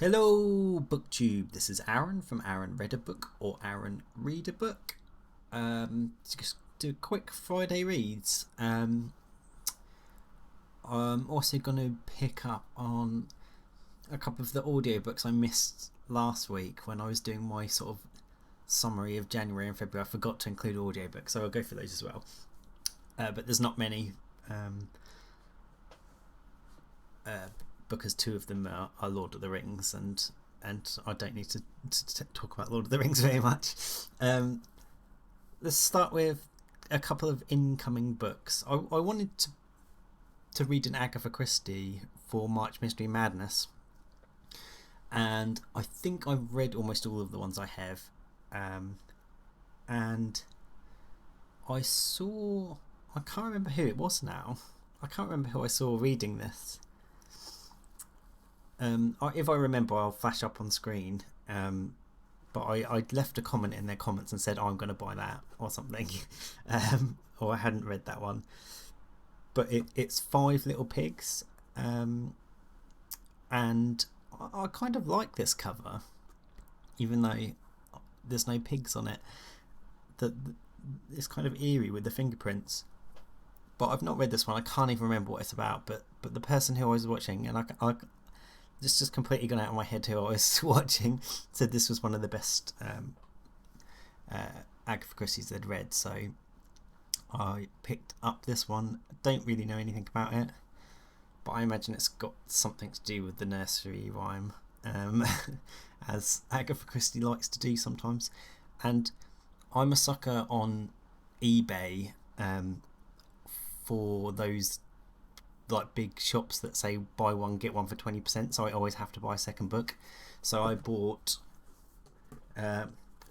Hello, BookTube. This is Aaron from Aaron Read a Book or Aaron Read a Book. Just do quick Friday reads. I'm also going to pick up on a couple of the audiobooks I missed last week when I was doing my sort of summary of January and February. I forgot to include audiobooks, so I'll go for those as well. But there's not many. Because two of them are Lord of the Rings, and I don't need to talk about Lord of the Rings very much. Let's start with a couple of incoming books. I wanted to read an Agatha Christie for March Mystery Madness, and I think I've read almost all of the ones I have. And I can't remember who it was now. I can't remember who I saw reading this. If I remember, I'll flash up on screen. But I left a comment in their comments and said, I'm going to buy that or something. Or I hadn't read that one. But it's Five Little Pigs. And I kind of like this cover, even though there's no pigs on it. It's kind of eerie with the fingerprints. But I've not read this one. I can't even remember what it's about. But the person who I was watching, and I this just completely gone out of my head who I was watching, said this was one of the best Agatha Christie's they'd read, so I picked up this one. I don't really know anything about it, but I imagine it's got something to do with the nursery rhyme, as Agatha Christie likes to do sometimes. And I'm a sucker on eBay for those like big shops that say buy one get one for 20%, so I always have to buy a second book. So I bought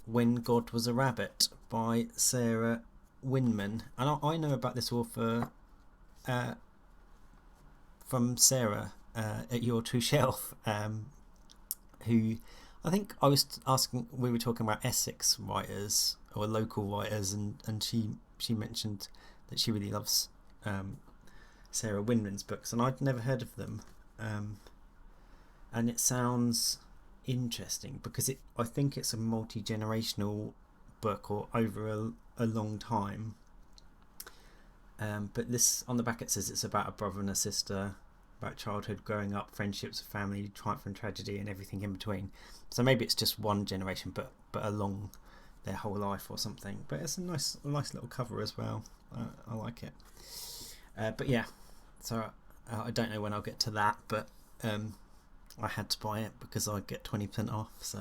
When God Was a Rabbit by Sarah Winman, and I know about this author from Sarah at Your True Shelf, who I think I was asking, we were talking about Essex writers or local writers, and she mentioned that she really loves Sarah Winman's books, and I'd never heard of them, and it sounds interesting because I think it's a multi-generational book or over a long time, but this on the back it says it's about a brother and a sister, about childhood, growing up, friendships, family, triumph and tragedy, and everything in between. So maybe it's just one generation but along their whole life or something. But it's a nice little cover as well. I like it. But yeah, so I don't know when I'll get to that, but I had to buy it because I get 20% off. So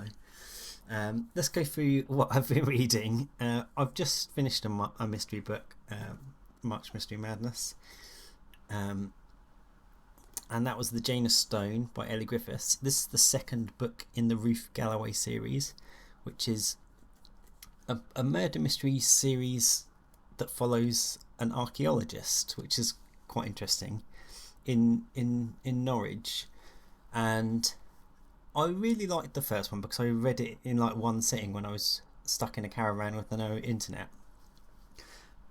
let's go through what I've been reading. I've just finished a mystery book, March Mystery Madness, and that was The Janus Stone by Elly Griffiths. This is the second book in the Ruth Galloway series, which is a murder mystery series that follows an archaeologist, which is quite interesting, in Norwich. And I really liked the first one because I read it in like one sitting when I was stuck in a caravan with no internet,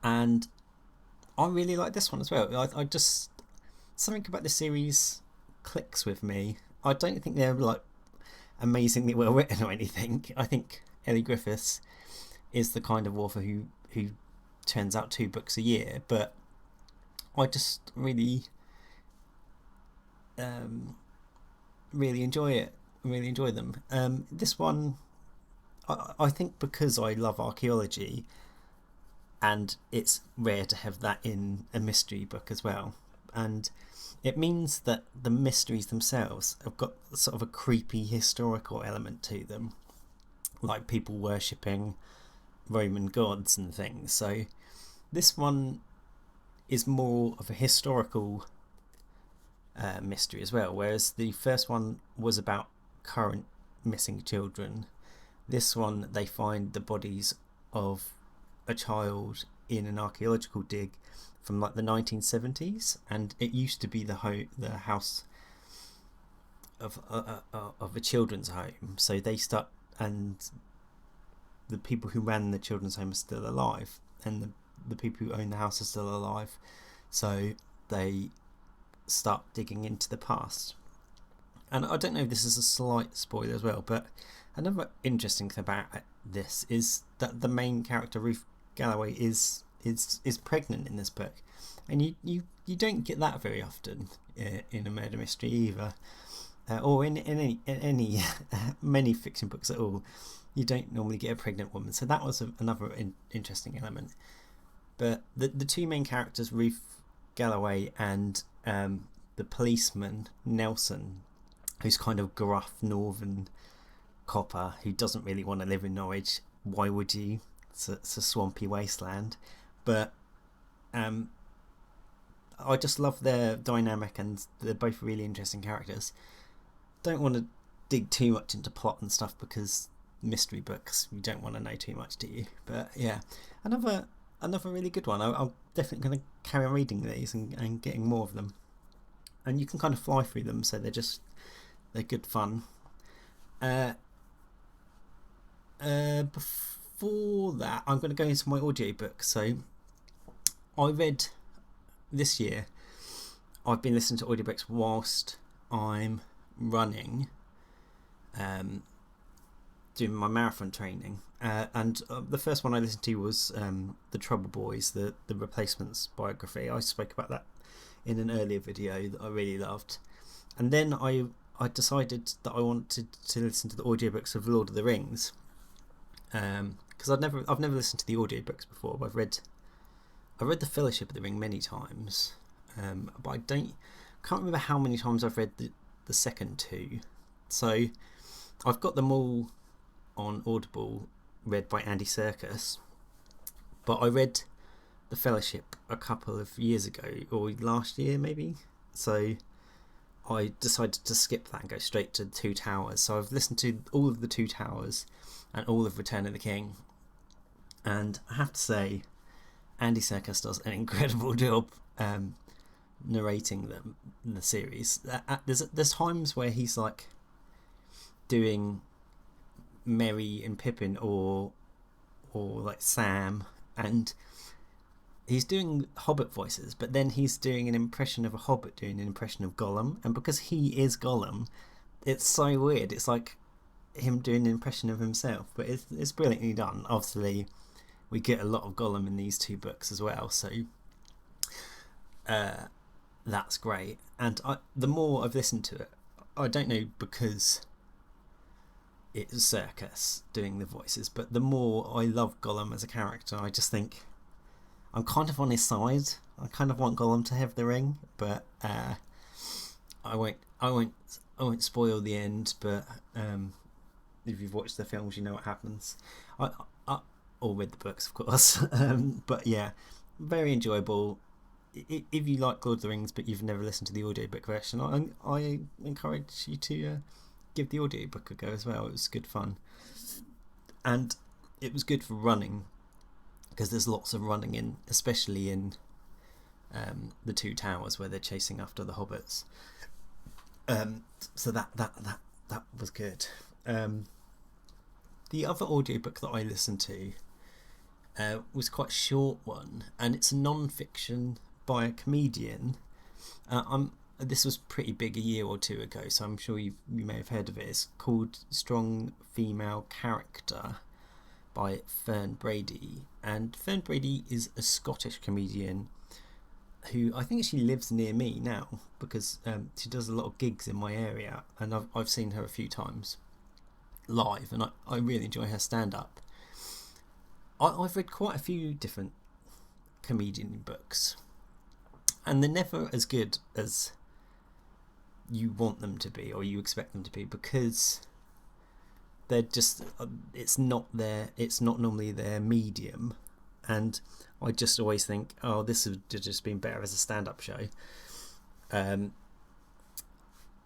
and I really like this one as well. I just, something about the series clicks with me. I don't think they're like amazingly well written or anything. I think Elly Griffiths is the kind of author who turns out 2 books a year, but I just really enjoy it. Really enjoy them. This one, I think because I love archaeology, and it's rare to have that in a mystery book as well, and it means that the mysteries themselves have got sort of a creepy historical element to them, like people worshipping Roman gods and things. So this one is more of a historical mystery as well, whereas the first one was about current missing children. This one, they find the bodies of a child in an archaeological dig from like the 1970s, and it used to be the house of a children's home. So they start, and the people who ran the children's home are still alive, and the people who own the house are still alive. So they start digging into the past, And I don't know if this is a slight spoiler as well, but another interesting thing about this is that the main character, Ruth Galloway, is pregnant in this book, and you don't get that very often in a murder mystery either, or in any many fiction books at all. You don't normally get a pregnant woman, so that was another interesting element. But the two main characters, Ruth Galloway and the policeman Nelson, who's kind of gruff northern copper who doesn't really want to live in Norwich. Why would you? It's a swampy wasteland. But I just love their dynamic, and they're both really interesting characters. Don't want to dig too much into plot and stuff, because mystery books, you don't want to know too much, do you? But yeah, another really good one. I'm definitely going to carry on reading these and getting more of them. And you can kind of fly through them, so they're good fun. Before that, I'm going to go into my audiobook. So I read this year, I've been listening to audiobooks whilst I'm running, doing my marathon training, and the first one I listened to was The Trouble Boys, the Replacements biography. I spoke about that in an earlier video that I really loved. And then I decided that I wanted to listen to the audiobooks of Lord of the Rings, because I've never listened to the audiobooks before. I've read The Fellowship of the Ring many times, but I can't remember how many times I've read the second two. So I've got them all on Audible, read by Andy Serkis, but I read The Fellowship a couple of years ago, or last year maybe, so I decided to skip that and go straight to Two Towers. So I've listened to all of the Two Towers and all of Return of the King, and I have to say Andy Serkis does an incredible job narrating the series. There's times where he's like doing Merry and Pippin, or like Sam, and he's doing Hobbit voices, but then he's doing an impression of a Hobbit doing an impression of Gollum, and because he is Gollum, it's so weird. It's like him doing an impression of himself, but it's brilliantly done. Obviously we get a lot of Gollum in these two books as well, so that's great. And the more I've listened to it, I don't know, because it's Serkis doing the voices, but the more I love Gollum as a character, I just think I'm kind of on his side. I kind of want Gollum to have the ring, but I won't spoil the end. But if you've watched the films, you know what happens. Or read the books, of course. But yeah, very enjoyable. If you like Lord of the Rings but you've never listened to the audiobook version, I encourage you to give the audiobook a go as well. It was good fun, and it was good for running, because there's lots of running in, especially in the Two Towers where they're chasing after the hobbits. So that was good. The other audiobook that I listened to was quite a short one, and it's a non-fiction by a comedian. This was pretty big a year or two ago, so I'm sure you may have heard of it. It's called Strong Female Character by Fern Brady, and Fern Brady is a Scottish comedian who I think she lives near me now, because she does a lot of gigs in my area, and I've seen her a few times live, and I really enjoy her stand-up. I've read quite a few different comedian books, and they're never as good as you want them to be or you expect them to be, because they're just it's not normally their medium, and I just always think, oh, this would have just been better as a stand-up show.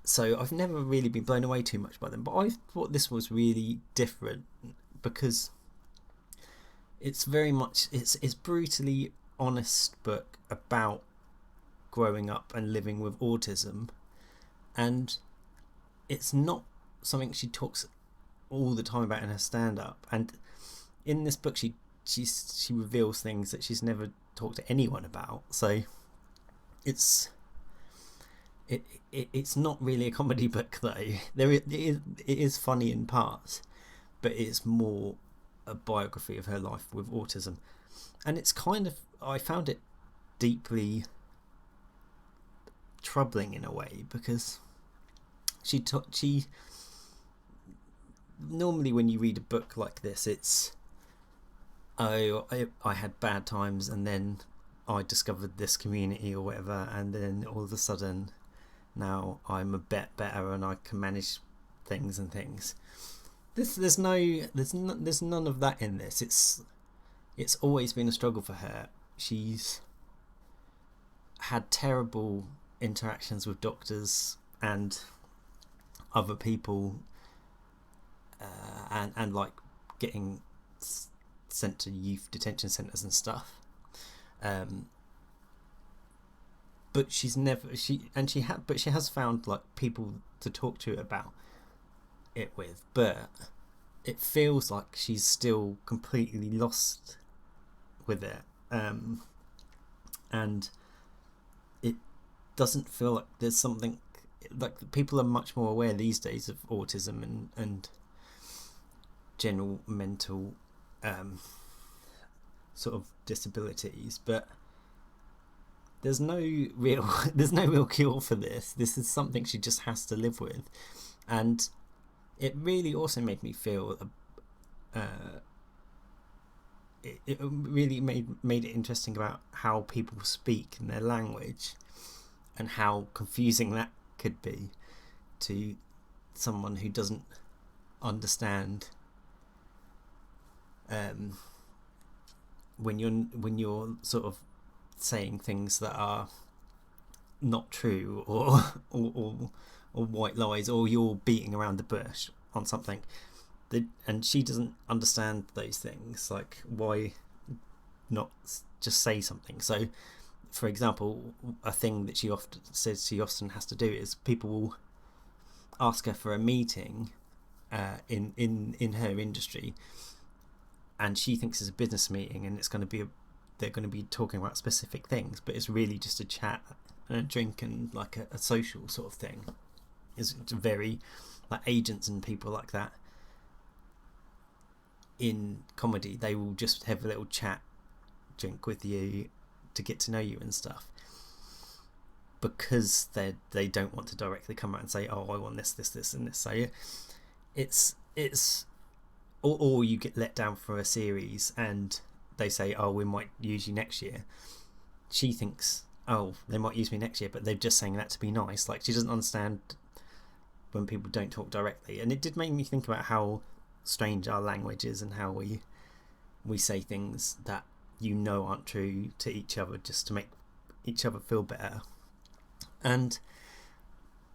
So I've never really been blown away too much by them, but I thought this was really different, because it's very much it's brutally honest book about growing up and living with autism, and it's not something she talks all the time about in her stand-up. And in this book she reveals things that she's never talked to anyone about, so it's it's not really a comedy book though. It is funny in parts, but it's more a biography of her life with autism, and it's kind of, I found it deeply troubling in a way, because she normally when you read a book like this, it's, oh, I had bad times and then I discovered this community or whatever, and then all of a sudden now I'm a bit better and I can manage things and things. There's none of that in this. It's always been a struggle for her. She's had terrible interactions with doctors and other people, and like getting sent to youth detention centres and stuff. But she has found like people to talk to about it with, but it feels like she's still completely lost with it, and it doesn't feel like there's something, like people are much more aware these days of autism and general mental sort of disabilities, but there's no real cure for this. This is something she just has to live with, and it really also made me feel it really made it interesting about how people speak in their language and how confusing that could be to someone who doesn't understand when you're sort of saying things that are not true, or white lies, or you're beating around the bush on something, and she doesn't understand those things. Like, why not just say something? So, for example, a thing that she often says she often has to do is people will ask her for a meeting in her industry, and she thinks it's a business meeting and it's going to be they're going to be talking about specific things, but it's really just a chat and a drink and like a social sort of thing. It's very like agents and people like that in comedy, they will just have a little chat drink with you to get to know you and stuff, because they don't want to directly come out and say, oh, I want this and this. So it's or you get let down for a series and they say, oh, we might use you next year. She thinks, oh, they might use me next year, but they're just saying that to be nice. Like, she doesn't understand when people don't talk directly. And it did make me think about how strange our language is and how we say things that aren't true to each other just to make each other feel better. And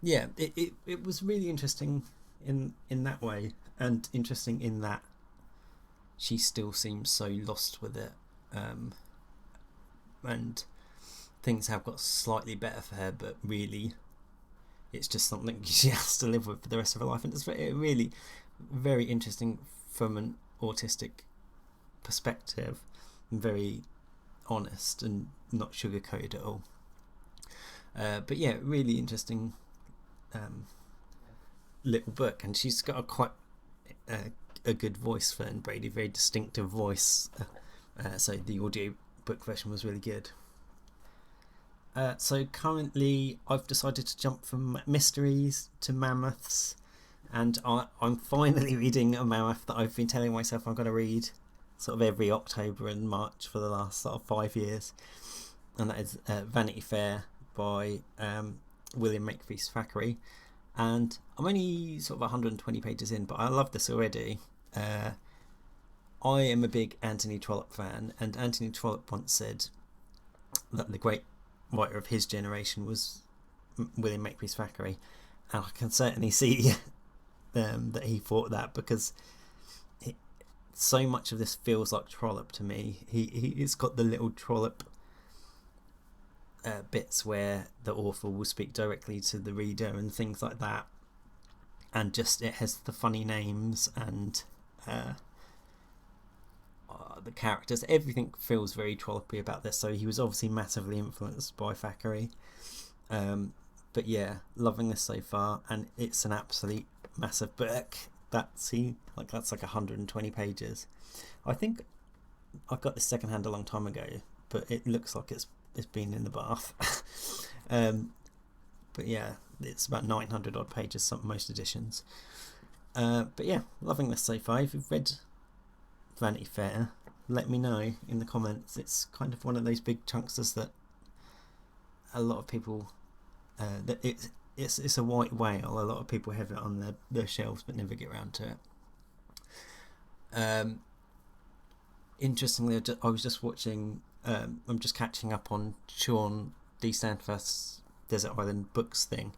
yeah, it was really interesting in that way, and interesting in that she still seems so lost with it, and things have got slightly better for her, but really it's just something she has to live with for the rest of her life. And it's really very interesting from an autistic perspective, and very honest and not sugarcoated at all. But yeah, really interesting little book, and she's got a good voice, Fern Brady, very distinctive voice. So the audio book version was really good. So currently I've decided to jump from mysteries to mammoths, and I'm finally reading a mammoth that I've been telling myself I'm going to read sort of every October and March for the last sort of 5 years, and that is Vanity Fair by William Makepeace Thackeray. And I'm only sort of 120 pages in, but I love this already. I am a big Anthony Trollope fan, and Anthony Trollope once said that the great writer of his generation was William Makepeace Thackeray, and I can certainly see that he thought that, because so much of this feels like Trollope to me. It's got the little Trollope bits where the author will speak directly to the reader and things like that, and just it has the funny names and the characters. Everything feels very Trollope about this, so he was obviously massively influenced by Thackeray. But yeah, loving this so far, and it's an absolute massive book. That's like 120 pages. I think I got this secondhand a long time ago, but it looks like it's been in the bath. But yeah, it's about 900 odd pages, most editions. But yeah, loving this so far. If you've read Vanity Fair, let me know in the comments. It's kind of one of those big chunksters that a lot of people that it's a white whale. A lot of people have it on their shelves but never get around to it. Interestingly, I was just watching. I'm just catching up on Sean D. Stanfast's Desert Island Books thing,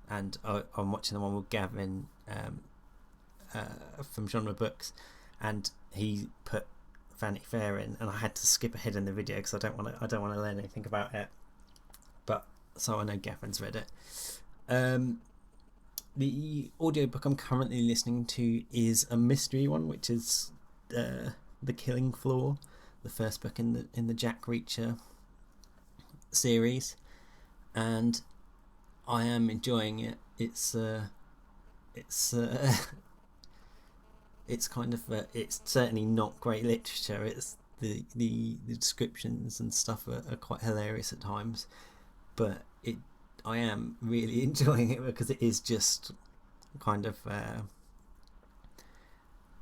and I'm watching the one with Gavin from Genre Books, and he put Vanity Fair in, and I had to skip ahead in the video because I don't want to learn anything about it. But so I know Gavin's read it. The audiobook I'm currently listening to is a mystery one, which is The Killing Floor, the first book in the Jack Reacher series, and I am enjoying it. It's kind of it's certainly not great literature. It's the descriptions and stuff are quite hilarious at times, but I am really enjoying it because it is just kind of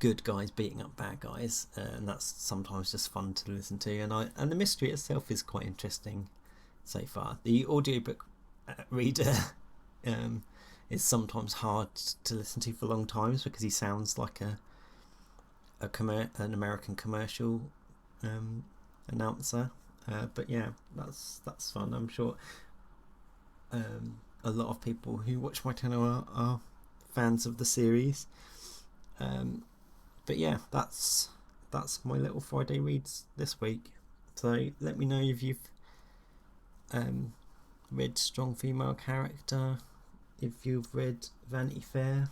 good guys beating up bad guys, and that's sometimes just fun to listen to. And the mystery itself is quite interesting so far. The audiobook reader is sometimes hard to listen to for long times because he sounds like an American commercial announcer. But yeah, that's fun. I'm sure a lot of people who watch my channel are fans of the series. But yeah, that's my little Friday reads this week. So let me know if you've read Strong Female Character, if you've read Vanity Fair,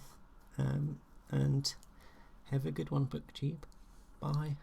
and have a good one, BookTube. Bye.